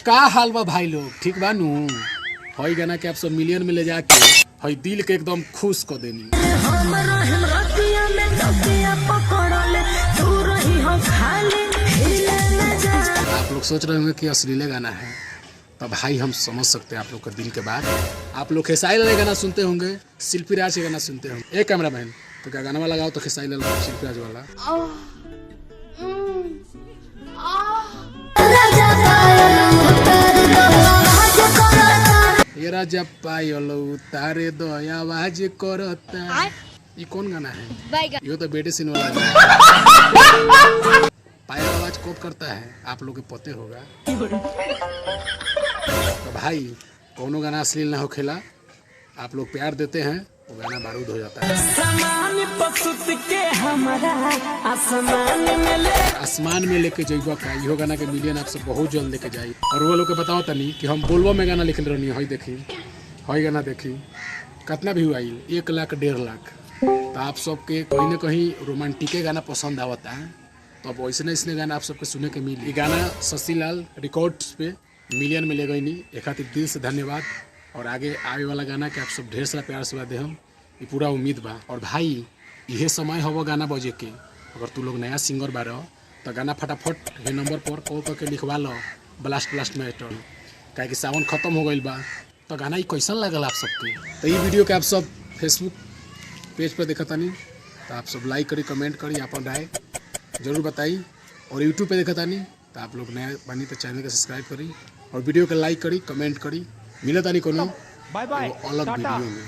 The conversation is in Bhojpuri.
का हाल बा भाई लोग, ठीक बा नु? हई गाना के आप सब मिलियन में ले जाके हई दिल के एकदम खुश कर देनी। आप लोग सोच रहे होंगे कि अश्लील गाना है, तो भाई हम समझ सकते हैं आप लोग के दिल के बात। आप लोग खेसारी लाल गाना सुनते होंगे, शिल्पी राज के गाना सुनते होंगे। एक कैमरा मैन तो क्या गाना वाला लगाओ तो खेसारी लाल शिल्पी राज वाला। ये राजा पायल उतारे दो आवाज करता, ये कौन गाना है? ये तो बेटे सिन वाला है। पायल आवाज कब करता है आप लोग के पते होगा। तो भाई कोनो गाना अश्लील ना हो खेला, आप लोग प्यार देते हैं वो गाना बारूद हो जाता है। आसमान में लेके जाइबा का इहो गाना के मिलियन आप सब बहुत जल्द लेके जाई। और वो लोग के बताओ तनी कि हम बोलबो में गाना लिखल रहनी। हई देखी, हई गाना देखी कितना भी आई 1 लाख 1.5 लाख। तो आप सबके कहीं ना कहीं रोमांटिके गाना पसंद आवता है, तो अब वैसे इसने गाना आप सबके सुने के मिली। ये गाना शशि लाल रिकॉर्ड्स पे मिलियन में ले गई नहीं, एक खातिर दिल से धन्यवाद। और आगे आवे वाला गाना के आप सब ढेर सारा प्यार से दे हम, ये पूरा उम्मीद बा। और भाई यह समय हो गाना बजे के, अगर तू लोग नया सिंगर बार तो गाना फटाफट ये नंबर पर कॉल करके लिखवा लो ब्लास्ट में एटल, क्या कि सावन खत्म हो गई बा। तो गाना ये कैसा लगल आप सबके? तो ये वीडियो के आप सब फेसबुक पेज पर देखा तानी, तो आप सब लाइक करी, कमेंट करी, अपन राय जरूर बताई। और यूट्यूब पे देखा तानी तो आप लोग नया बनी तो चैनल के सब्सक्राइब करी और वीडियो के लाइक करी, कमेंट करी। मिलता नहीं कोनो अलग वीडियो में।